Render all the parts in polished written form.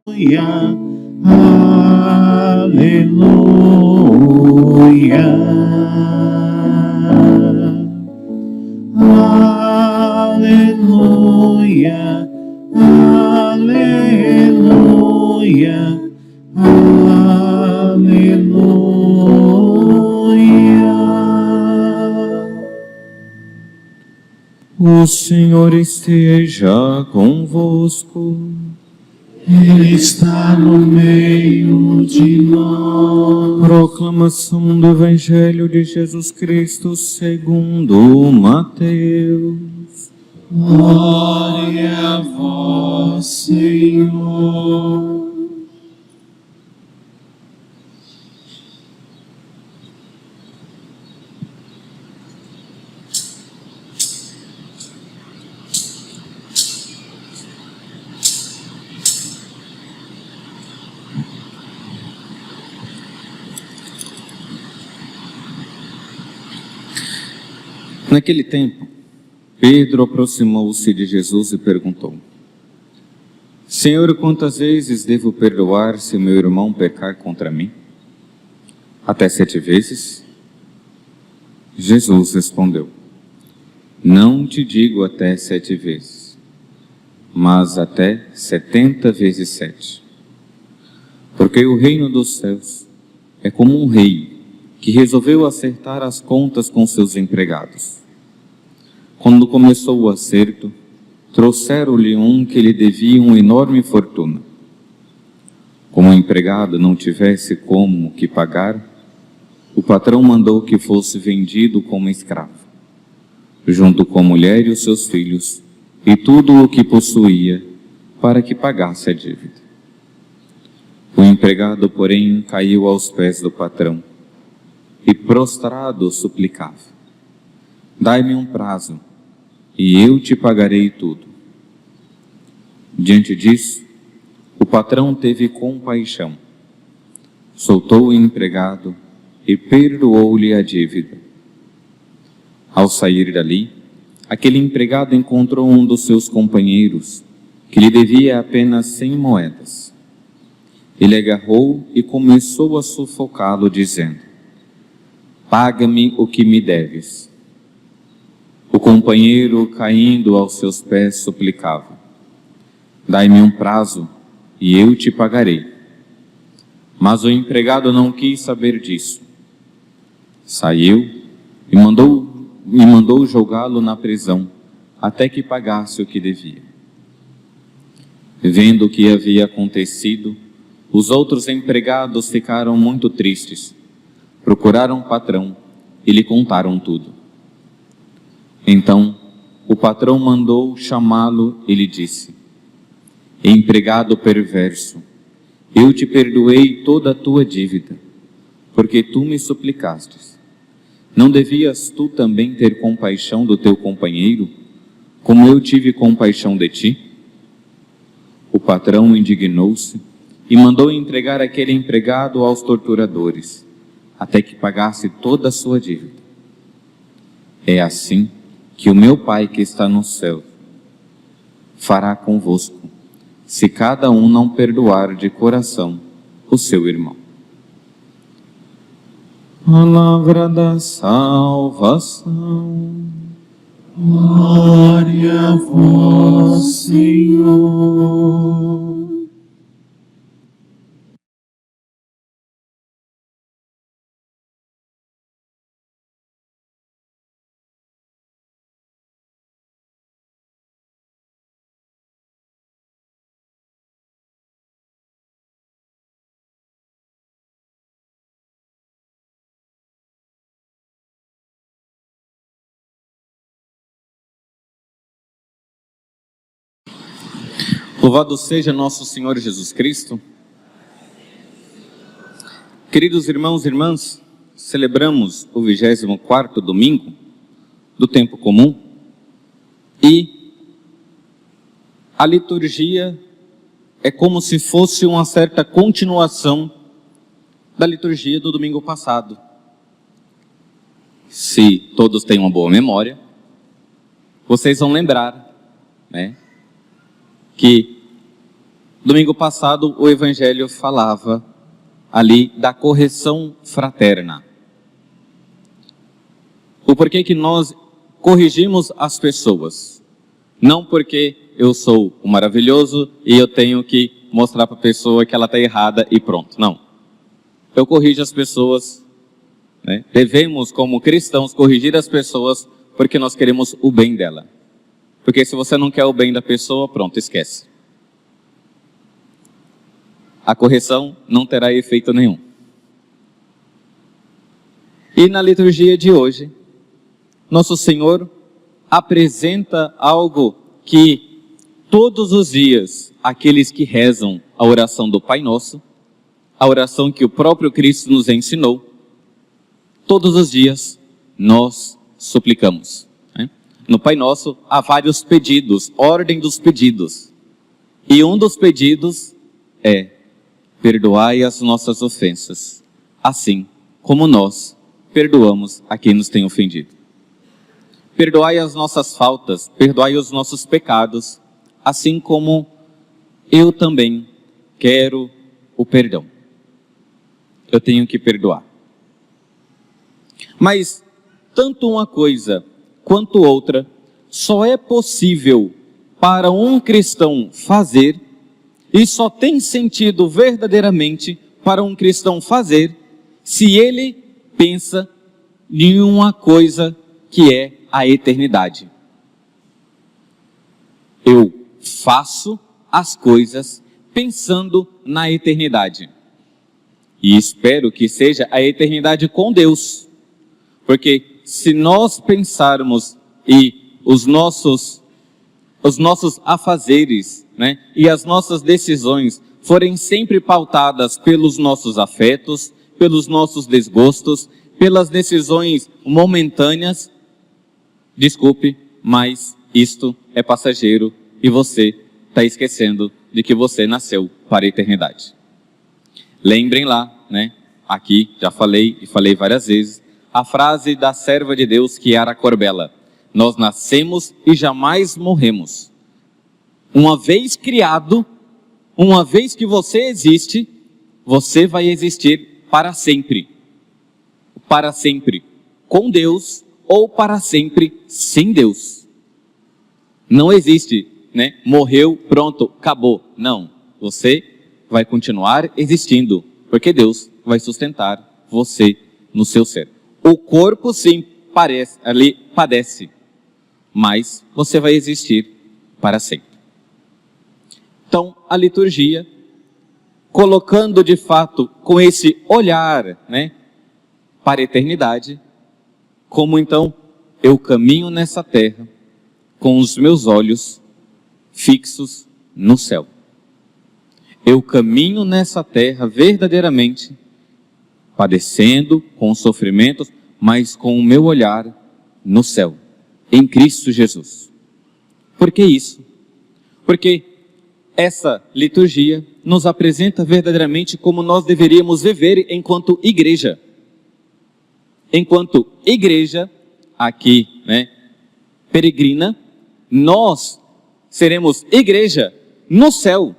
Aleluia, aleluia, aleluia, aleluia. O Senhor esteja convosco. Ele está no meio de nós. Proclamação do Evangelho de Jesus Cristo segundo Mateus. Glória a vós, Senhor. Naquele tempo, Pedro aproximou-se de Jesus e perguntou: Senhor, quantas vezes devo perdoar se meu irmão pecar contra mim? Até 7 vezes? Jesus respondeu: Não te digo até 7 vezes, mas até 70 vezes 7. Porque o reino dos céus é como um rei que resolveu acertar as contas com seus empregados. Quando começou o acerto, trouxeram-lhe um que lhe devia uma enorme fortuna. Como o empregado não tivesse como que pagar, o patrão mandou que fosse vendido como escravo, junto com a mulher e os seus filhos, e tudo o que possuía, para que pagasse a dívida. O empregado, porém, caiu aos pés do patrão, e prostrado suplicava: Dai-me um prazo, e eu te pagarei tudo. Diante disso, o patrão teve compaixão, soltou o empregado e perdoou-lhe a dívida. Ao sair dali, aquele empregado encontrou um dos seus companheiros, que lhe devia apenas 100 moedas. Ele agarrou e começou a sufocá-lo, dizendo: Paga-me o que me deves. O companheiro, caindo aos seus pés, suplicava: Dai-me um prazo, e eu te pagarei. Mas o empregado não quis saber disso. Saiu e mandou jogá-lo na prisão, até que pagasse o que devia. Vendo o que havia acontecido, os outros empregados ficaram muito tristes. Procuraram o patrão e lhe contaram tudo. Então, o patrão mandou chamá-lo e lhe disse: Empregado perverso, eu te perdoei toda a tua dívida, porque tu me suplicastes. Não devias tu também ter compaixão do teu companheiro, como eu tive compaixão de ti? O patrão indignou-se e mandou entregar aquele empregado aos torturadores, até que pagasse toda a sua dívida. É assim que o meu Pai que está no céu fará convosco, se cada um não perdoar de coração o seu irmão. Palavra da salvação. Glória a vós, Senhor. Louvado seja nosso Senhor Jesus Cristo. Queridos irmãos e irmãs, celebramos o 24º domingo do tempo comum e a liturgia é como se fosse uma certa continuação da liturgia do domingo passado. se todos têm uma boa memória, vocês vão lembrar, né, que domingo passado o Evangelho falava ali da correção fraterna. O porquê que nós corrigimos as pessoas. Não porque eu sou o maravilhoso e eu tenho que mostrar para a pessoa que ela está errada e pronto. Não. Eu corrijo as pessoas, né? Devemos, como cristãos, corrigir as pessoas porque nós queremos o bem dela. Porque se você não quer o bem da pessoa, pronto, esquece. A correção não terá efeito nenhum. E na liturgia de hoje, Nosso Senhor apresenta algo que todos os dias aqueles que rezam a oração do Pai Nosso, a oração que o próprio Cristo nos ensinou, todos os dias nós suplicamos, né? No Pai Nosso há vários pedidos, ordem dos pedidos. E um dos pedidos é: perdoai as nossas ofensas, assim como nós perdoamos a quem nos tem ofendido. Perdoai as nossas faltas, perdoai os nossos pecados, assim como eu também quero o perdão. Eu tenho que perdoar. Mas tanto uma coisa quanto outra só é possível para um cristão fazer, e só tem sentido verdadeiramente para um cristão fazer, se ele pensa em uma coisa que é a eternidade. Eu faço as coisas pensando na eternidade. E espero que seja a eternidade com Deus. Porque se nós pensarmos e os nossos afazeres, né, e as nossas decisões forem sempre pautadas pelos nossos afetos, pelos nossos desgostos, pelas decisões momentâneas, desculpe, mas isto é passageiro e você está esquecendo de que você nasceu para a eternidade. Lembrem lá, né? Aqui já falei e falei várias vezes, a frase da serva de Deus, Chiara Corbella: nós nascemos e jamais morremos. Uma vez criado, uma vez que você existe, você vai existir para sempre. Para sempre com Deus ou para sempre sem Deus. Não existe, né? Morreu, pronto, acabou. Não, você vai continuar existindo, porque Deus vai sustentar você no seu ser. O corpo sim padece, mas você vai existir para sempre. Então, a liturgia, colocando de fato com esse olhar, né, para a eternidade, como então eu caminho nessa terra com os meus olhos fixos no céu. Eu caminho nessa terra verdadeiramente, padecendo com sofrimentos, mas com o meu olhar no céu, em Cristo Jesus. Por que isso? Porque essa liturgia nos apresenta verdadeiramente como nós deveríamos viver enquanto igreja. Enquanto igreja, aqui, né, peregrina, nós seremos igreja no céu.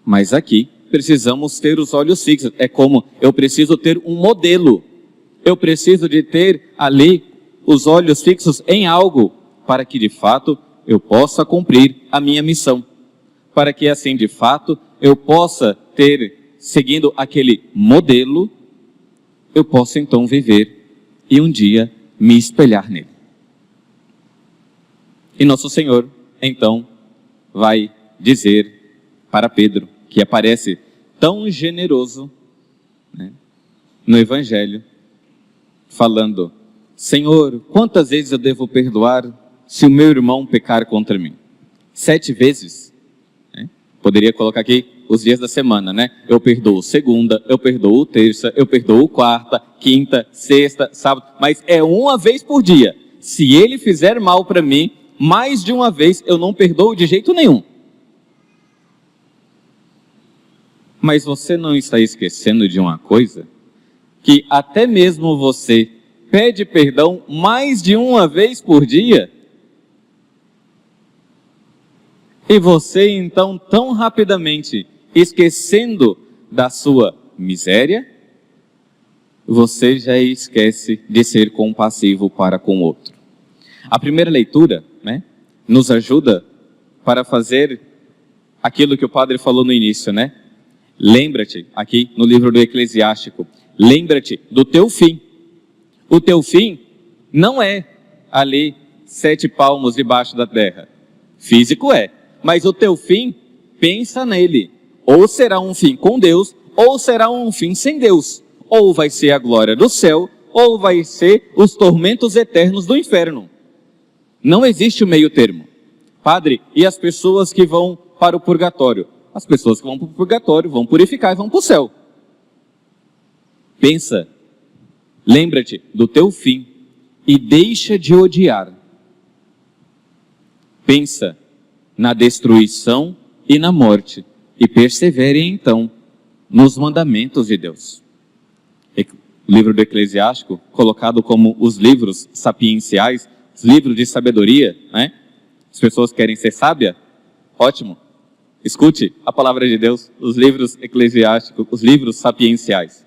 Mas aqui precisamos ter os olhos fixos. É como eu preciso ter um modelo. Eu preciso de ter ali os olhos fixos em algo, para que de fato eu possa cumprir a minha missão. Para que assim de fato eu possa ter, seguindo aquele modelo, eu possa então viver e um dia me espelhar nele. E nosso Senhor, então, vai dizer para Pedro, que aparece tão generoso, né, no Evangelho, falando: Senhor, quantas vezes eu devo perdoar se o meu irmão pecar contra mim? 7 vezes? Né? Poderia colocar aqui os dias da semana, né? Eu perdoo segunda, eu perdoo terça, eu perdoo quarta, quinta, sexta, sábado, mas é uma vez por dia. Se ele fizer mal para mim, mais de uma vez eu não perdoo de jeito nenhum. Mas você não está esquecendo de uma coisa? Que até mesmo você pede perdão mais de uma vez por dia? E você então, tão rapidamente, esquecendo da sua miséria, você já esquece de ser compassivo para com o outro. A primeira leitura, nos ajuda para fazer aquilo que o padre falou no início, Lembra-te, aqui no livro do Eclesiástico, lembra-te do teu fim. O teu fim não é ali 7 palmos debaixo da terra. Físico é, mas o teu fim, pensa nele. Ou será um fim com Deus, ou será um fim sem Deus. Ou vai ser a glória do céu, ou vai ser os tormentos eternos do inferno. Não existe o meio termo. Padre, e as pessoas que vão para o purgatório? As pessoas que vão para o purgatório vão purificar e vão para o céu. Pensa, lembra-te do teu fim e deixa de odiar. Pensa na destruição e na morte e persevere então nos mandamentos de Deus. O livro do Eclesiástico, colocado como os livros sapienciais, os livros de sabedoria, As pessoas querem ser sábia? Ótimo. Escute a palavra de Deus, os livros eclesiásticos, os livros sapienciais.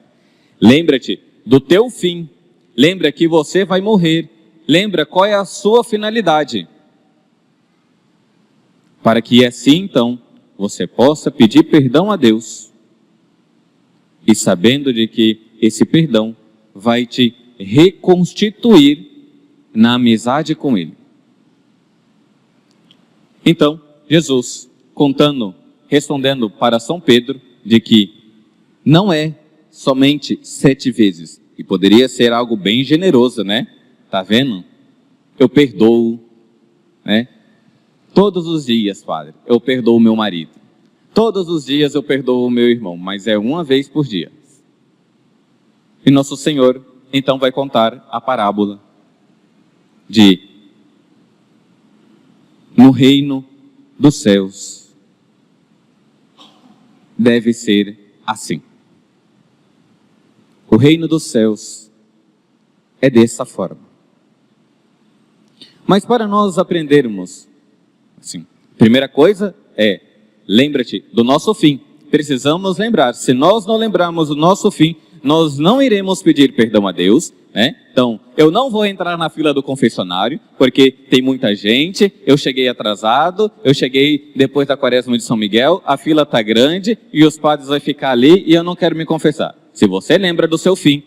Lembra-te do teu fim. Lembra que você vai morrer. Lembra qual é a sua finalidade. Para que assim então, você possa pedir perdão a Deus. E sabendo de que esse perdão vai te reconstituir na amizade com Ele. Então, Jesus, respondendo para São Pedro, de que não é somente 7 vezes, e poderia ser algo bem generoso, Tá vendo? Eu perdoo, Todos os dias, Padre, eu perdoo o meu marido. Todos os dias eu perdoo o meu irmão, mas é uma vez por dia. E Nosso Senhor, então, vai contar a parábola de no reino dos céus deve ser assim. O reino dos céus é dessa forma. Mas para nós aprendermos, assim, primeira coisa é, lembra-te do nosso fim. Precisamos lembrar, se nós não lembrarmos do nosso fim, nós não iremos pedir perdão a Deus, Então, eu não vou entrar na fila do confessionário, porque tem muita gente, eu cheguei atrasado, eu cheguei depois da quaresma de São Miguel, a fila está grande e os padres vão ficar ali e eu não quero me confessar. Se você lembra do seu fim,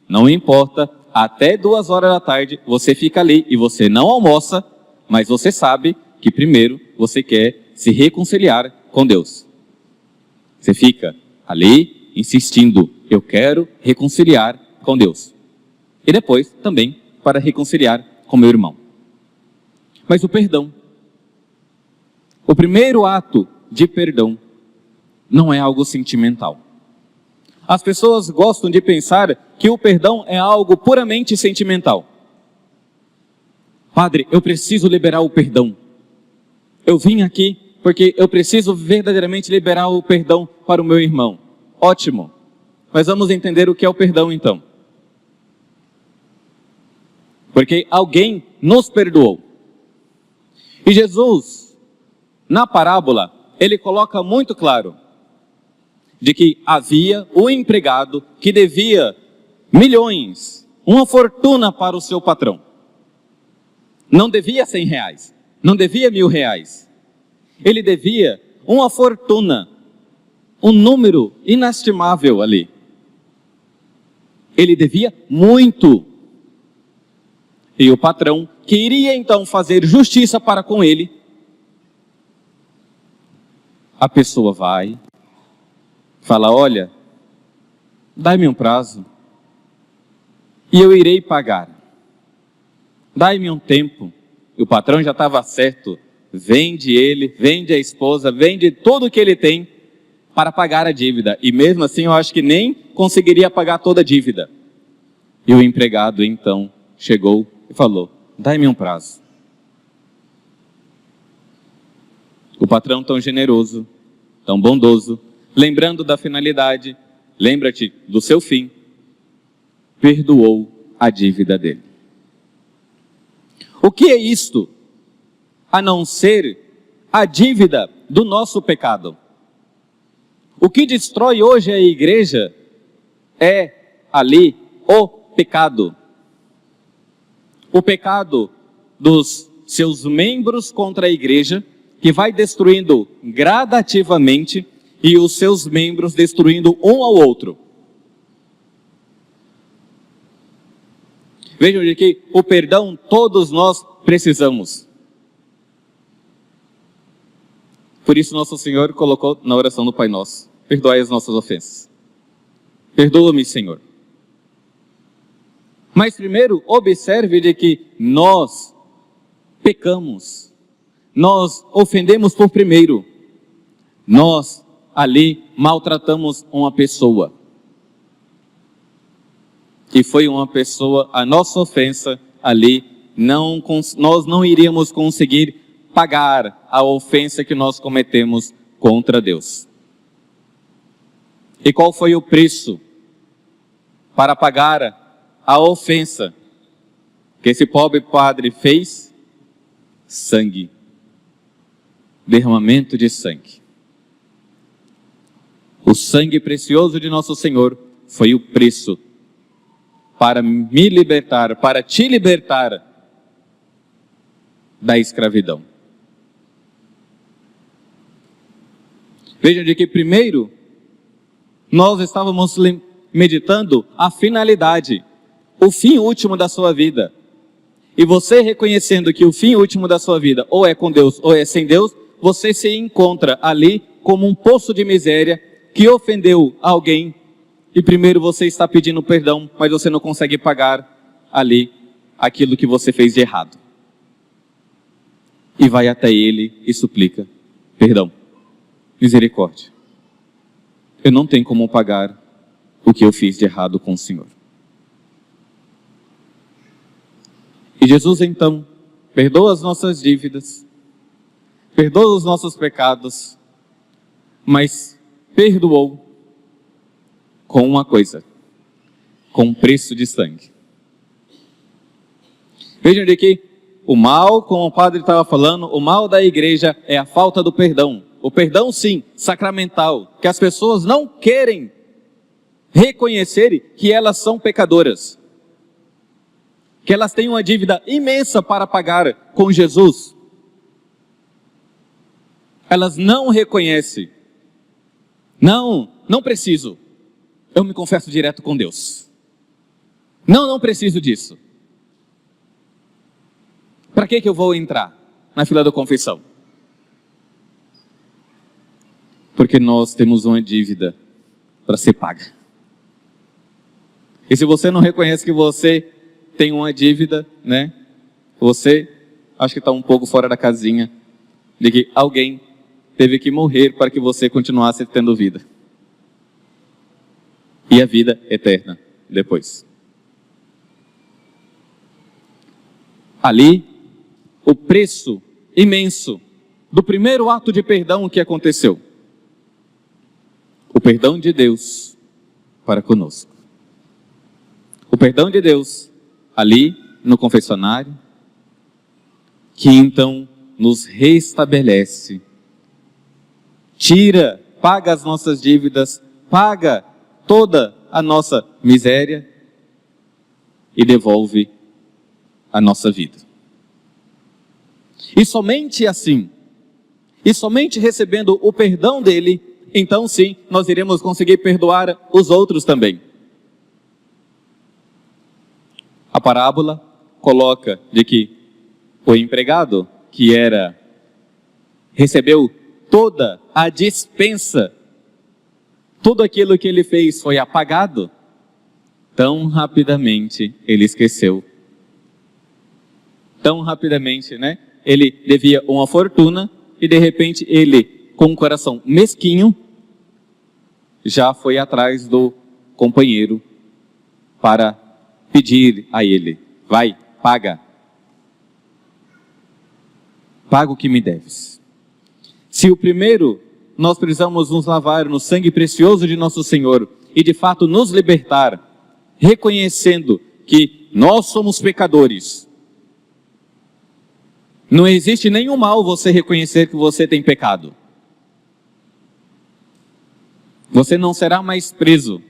não importa, até 2 horas da tarde você fica ali e você não almoça, mas você sabe que primeiro você quer se reconciliar com Deus. Você fica ali insistindo, eu quero reconciliar com Deus. E depois também para reconciliar com meu irmão. Mas o perdão, o primeiro ato de perdão, não é algo sentimental. As pessoas gostam de pensar que o perdão é algo puramente sentimental. Padre, eu preciso liberar o perdão. Eu vim aqui porque eu preciso verdadeiramente liberar o perdão para o meu irmão. Ótimo. Mas vamos entender o que é o perdão então. Porque alguém nos perdoou. E Jesus, na parábola, ele coloca muito claro de que havia um empregado que devia milhões, uma fortuna para o seu patrão. Não devia 100 reais, não devia 1.000 reais. Ele devia uma fortuna, um número inestimável ali. Ele devia muito. E o patrão, que iria então fazer justiça para com ele, a pessoa vai, fala, olha, dai-me um prazo, e eu irei pagar. Dai-me um tempo. E o patrão já estava certo, vende ele, vende a esposa, vende tudo o que ele tem para pagar a dívida. E mesmo assim eu acho que nem conseguiria pagar toda a dívida. E o empregado então chegou e falou, dai-me um prazo. O patrão tão generoso, tão bondoso, lembrando da finalidade, lembra-te do seu fim, perdoou a dívida dele. O que é isto? A não ser a dívida do nosso pecado. O que destrói hoje a igreja é ali o pecado. O pecado dos seus membros contra a igreja, que vai destruindo gradativamente, e os seus membros destruindo um ao outro. Vejam de que o perdão todos nós precisamos. Por isso nosso Senhor colocou na oração do Pai Nosso: perdoai as nossas ofensas. Perdoa-me, Senhor. Mas primeiro, observe de que nós pecamos. Nós ofendemos por primeiro. Nós ali maltratamos uma pessoa. E foi uma pessoa, a nossa ofensa ali, nós não iríamos conseguir pagar a ofensa que nós cometemos contra Deus. E qual foi o preço para pagar a ofensa que esse pobre padre fez? Sangue. Derramamento de sangue. O sangue precioso de nosso Senhor foi o preço para me libertar, para te libertar da escravidão. Vejam de que primeiro nós estávamos meditando a finalidade, o fim último da sua vida. E você reconhecendo que o fim último da sua vida ou é com Deus ou é sem Deus, você se encontra ali como um poço de miséria que ofendeu alguém. E primeiro você está pedindo perdão, mas você não consegue pagar ali aquilo que você fez de errado. E vai até ele e suplica: perdão, misericórdia. Eu não tenho como pagar o que eu fiz de errado com o Senhor. E Jesus então perdoa as nossas dívidas, perdoa os nossos pecados, mas perdoou com uma coisa: com um preço de sangue. Vejam de que o mal, como o padre estava falando, o mal da igreja é a falta do perdão. O perdão, sim, sacramental, que as pessoas não querem reconhecer que elas são pecadoras, que elas têm uma dívida imensa para pagar com Jesus. Elas não reconhecem. Não preciso. Eu me confesso direto com Deus. Não preciso disso. Para que eu vou entrar na fila da confissão? Porque nós temos uma dívida para ser paga. E se você não reconhece que você tem uma dívida, né? Você acho que está um pouco fora da casinha de que alguém teve que morrer para que você continuasse tendo vida. E a vida eterna depois. Ali, o preço imenso do primeiro ato de perdão que aconteceu. O perdão de Deus para conosco. O perdão de Deus ali no confessionário, que então nos restabelece, paga as nossas dívidas, paga toda a nossa miséria e devolve a nossa vida. E somente assim, e somente recebendo o perdão dele, então sim, nós iremos conseguir perdoar os outros também. A parábola coloca de que o empregado que recebeu toda a dispensa, tudo aquilo que ele fez foi apagado, tão rapidamente ele esqueceu. Tão rapidamente, né? Ele devia uma fortuna e de repente ele, com um coração mesquinho, já foi atrás do companheiro para pedir a ele: vai, paga. Paga o que me deves. Se o primeiro, nós precisamos nos lavar no sangue precioso de nosso Senhor e de fato nos libertar, reconhecendo que nós somos pecadores. Não existe nenhum mal você reconhecer que você tem pecado. Você não será mais preso.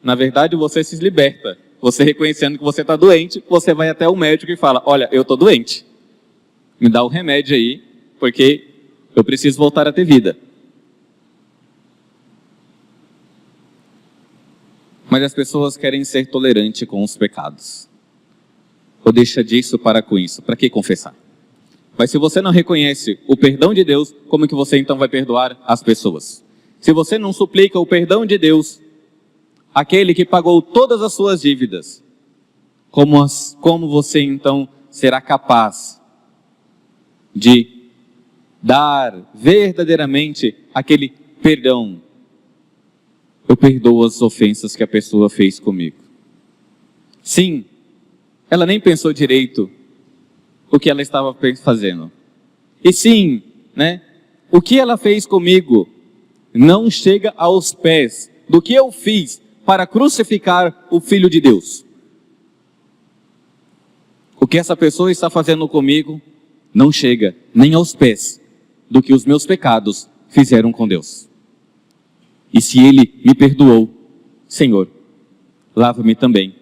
Na verdade, você se liberta. Você reconhecendo que você está doente, você vai até o médico e fala: olha, eu estou doente. Me dá o remédio aí, porque eu preciso voltar a ter vida. Mas as pessoas querem ser tolerantes com os pecados. Ou deixa disso para com isso. Para que confessar? Mas se você não reconhece o perdão de Deus, como que você então vai perdoar as pessoas? Se você não suplica o perdão de Deus, aquele que pagou todas as suas dívidas, como você então será capaz de dar verdadeiramente aquele perdão? Eu perdoo as ofensas que a pessoa fez comigo. Sim, ela nem pensou direito o que ela estava fazendo. E sim, o que ela fez comigo não chega aos pés do que eu fiz para crucificar o Filho de Deus. O que essa pessoa está fazendo comigo não chega nem aos pés do que os meus pecados fizeram com Deus. E se Ele me perdoou, Senhor, lava-me também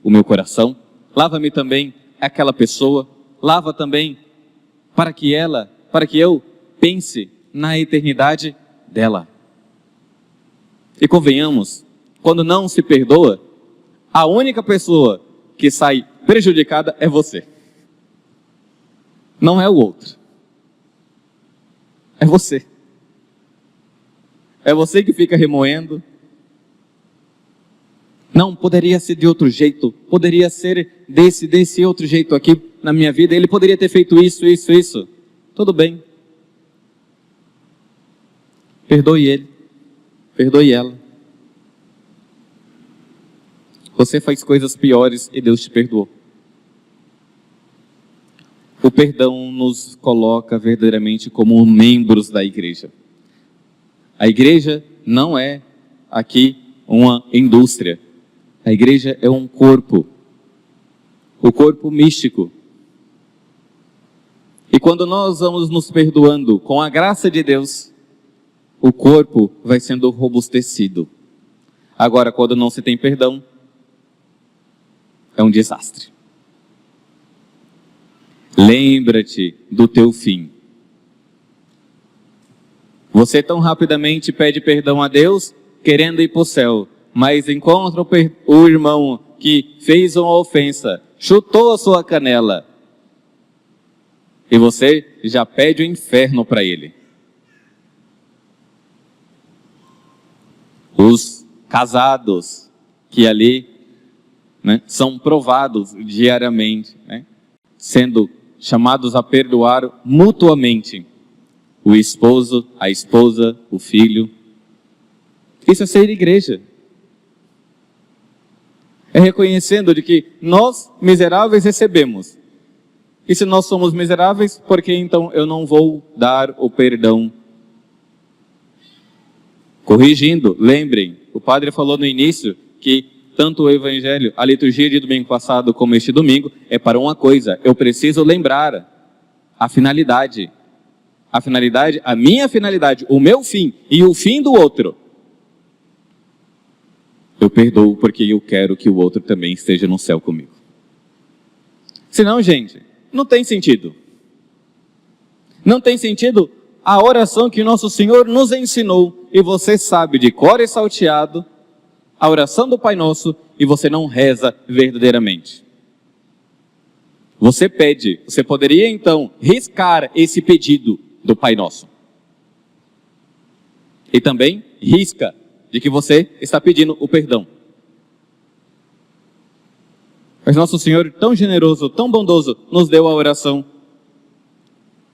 o meu coração, lava-me também aquela pessoa, lava também para que eu pense na eternidade dela. E convenhamos, quando não se perdoa, a única pessoa que sai prejudicada é você. Não é o outro. É você. É você que fica remoendo. Não, poderia ser de outro jeito. Poderia ser desse outro jeito aqui na minha vida. Ele poderia ter feito isso. Tudo bem. Perdoe ele. Perdoe ela. Você faz coisas piores e Deus te perdoou. O perdão nos coloca verdadeiramente como membros da igreja. A igreja não é aqui uma indústria. A igreja é um corpo. O corpo místico. E quando nós vamos nos perdoando com a graça de Deus, o corpo vai sendo robustecido. Agora, quando não se tem perdão, é um desastre. Lembra-te do teu fim. Você tão rapidamente pede perdão a Deus, querendo ir para o céu, mas encontra o irmão que fez uma ofensa, chutou a sua canela, e você já pede o inferno para ele. Os casados que ali são provados diariamente, sendo chamados a perdoar mutuamente. O esposo, a esposa, o filho. Isso é ser igreja. É reconhecendo de que nós, miseráveis, recebemos. E se nós somos miseráveis, por que então eu não vou dar o perdão? Corrigindo, lembrem, o padre falou no início que tanto o evangelho, a liturgia de domingo passado como este domingo, é para uma coisa: eu preciso lembrar a finalidade. A finalidade, a minha finalidade, o meu fim e o fim do outro. Eu perdoo porque eu quero que o outro também esteja no céu comigo. Senão, gente, não tem sentido. Não tem sentido a oração que nosso Senhor nos ensinou, e você sabe de cor e salteado a oração do Pai Nosso, e você não reza verdadeiramente. Você pede, você poderia então riscar esse pedido do Pai Nosso. E também risca de que você está pedindo o perdão. Mas nosso Senhor, tão generoso, tão bondoso, nos deu a oração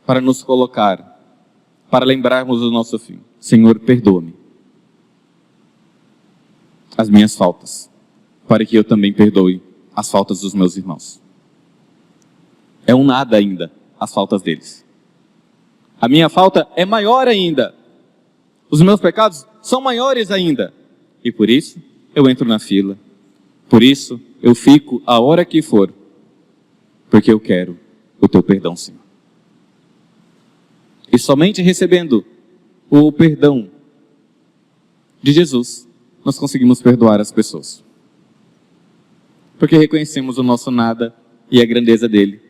para nos colocar, para lembrarmos do nosso fim. Senhor, perdoa-me as minhas faltas, para que eu também perdoe as faltas dos meus irmãos. É um nada ainda, as faltas deles. A minha falta é maior ainda. Os meus pecados são maiores ainda. E por isso, eu entro na fila. Por isso, eu fico a hora que for, porque eu quero o teu perdão, Senhor. E somente recebendo o perdão de Jesus, nós conseguimos perdoar as pessoas. Porque reconhecemos o nosso nada e a grandeza dele.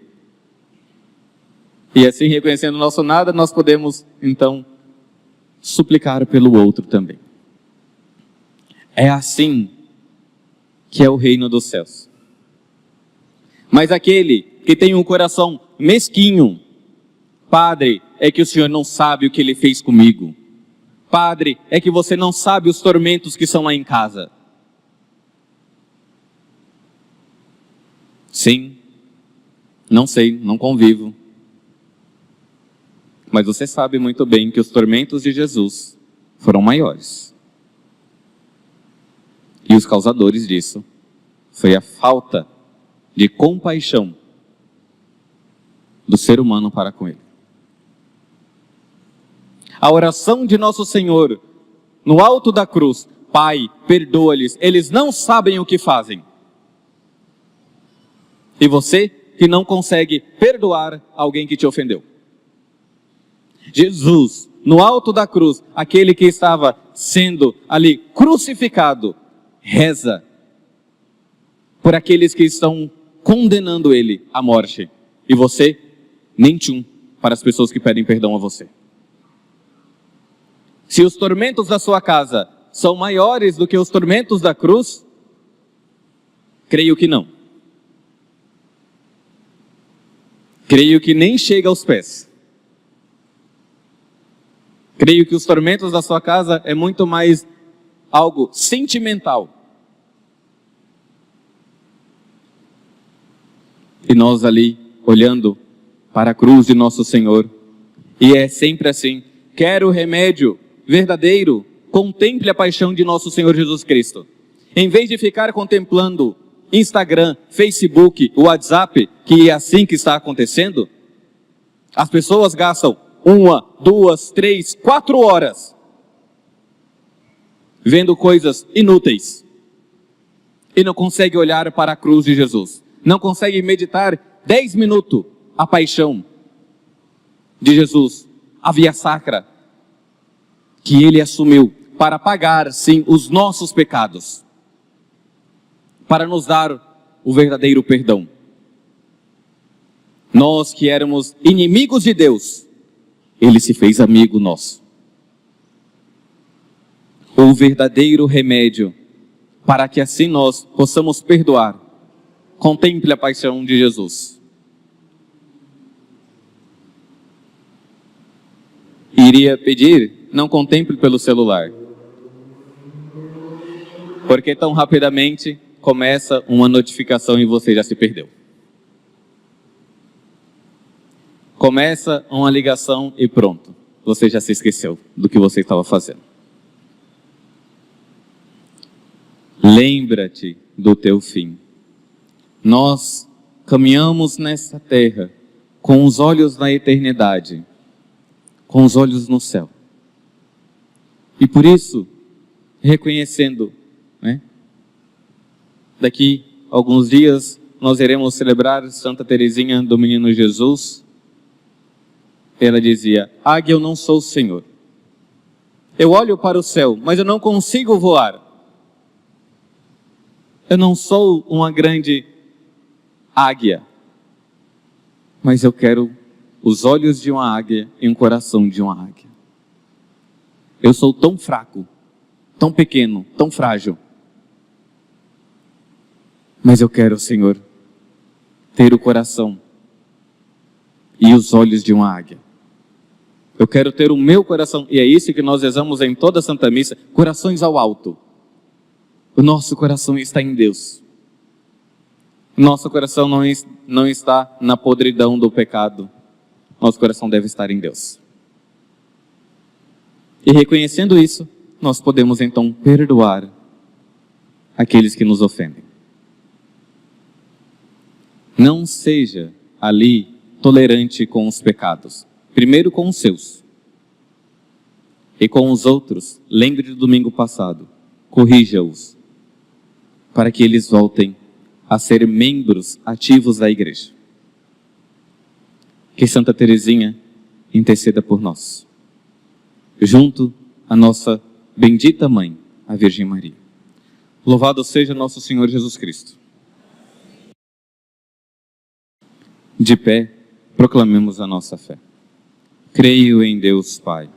E assim, reconhecendo o nosso nada, nós podemos, então, suplicar pelo outro também. É assim que é o reino dos céus. Mas aquele que tem um coração mesquinho, Padre, é que o Senhor não sabe o que Ele fez comigo. Padre, é que você não sabe os tormentos que são lá em casa. Sim, não sei, não convivo. Mas você sabe muito bem que os tormentos de Jesus foram maiores. E os causadores disso foi a falta de compaixão do ser humano para com Ele. A oração de nosso Senhor no alto da cruz: Pai, perdoa-lhes, eles não sabem o que fazem. E você que não consegue perdoar alguém que te ofendeu. Jesus, no alto da cruz, aquele que estava sendo ali crucificado, reza por aqueles que estão condenando ele à morte. E você, nem tchum para as pessoas que pedem perdão a você. Se os tormentos da sua casa são maiores do que os tormentos da cruz, creio que não. Creio que nem chega aos pés. Creio que os tormentos da sua casa é muito mais algo sentimental. E nós ali, olhando para a cruz de nosso Senhor, e é sempre assim: quero o remédio verdadeiro, contemple a paixão de nosso Senhor Jesus Cristo. Em vez de ficar contemplando Instagram, Facebook, WhatsApp, que é assim que está acontecendo, as pessoas gastam 1, 2, 3, 4 horas vendo coisas inúteis e não consegue olhar para a cruz de Jesus. Não consegue meditar 10 minutos a paixão de Jesus, a via sacra que Ele assumiu para pagar, sim, os nossos pecados, para nos dar o verdadeiro perdão. Nós que éramos inimigos de Deus, Ele se fez amigo nosso. O verdadeiro remédio para que assim nós possamos perdoar. Contemple a paixão de Jesus. Iria pedir, não contemple pelo celular, porque tão rapidamente começa uma notificação e você já se perdeu. Começa uma ligação e pronto, você já se esqueceu do que você estava fazendo. Lembra-te do teu fim. Nós caminhamos nessa terra com os olhos na eternidade, com os olhos no céu. E por isso, reconhecendo, daqui a alguns dias nós iremos celebrar Santa Teresinha do Menino Jesus. Ela dizia: águia, eu não sou o Senhor. Eu olho para o céu, mas eu não consigo voar. Eu não sou uma grande águia, mas eu quero os olhos de uma águia e um coração de uma águia. Eu sou tão fraco, tão pequeno, tão frágil, mas eu quero, Senhor, ter o coração e os olhos de uma águia. Eu quero ter o meu coração, e é isso que nós rezamos em toda a Santa Missa: corações ao alto. O nosso coração está em Deus. Nosso coração não está na podridão do pecado. Nosso coração deve estar em Deus. E reconhecendo isso, nós podemos então perdoar aqueles que nos ofendem. Não seja ali tolerante com os pecados. Primeiro com os seus. E com os outros, lembre do domingo passado, corrija-os, para que eles voltem a ser membros ativos da Igreja. Que Santa Teresinha interceda por nós, junto à nossa bendita Mãe, a Virgem Maria. Louvado seja nosso Senhor Jesus Cristo. De pé, proclamemos a nossa fé. Creio em Deus Pai,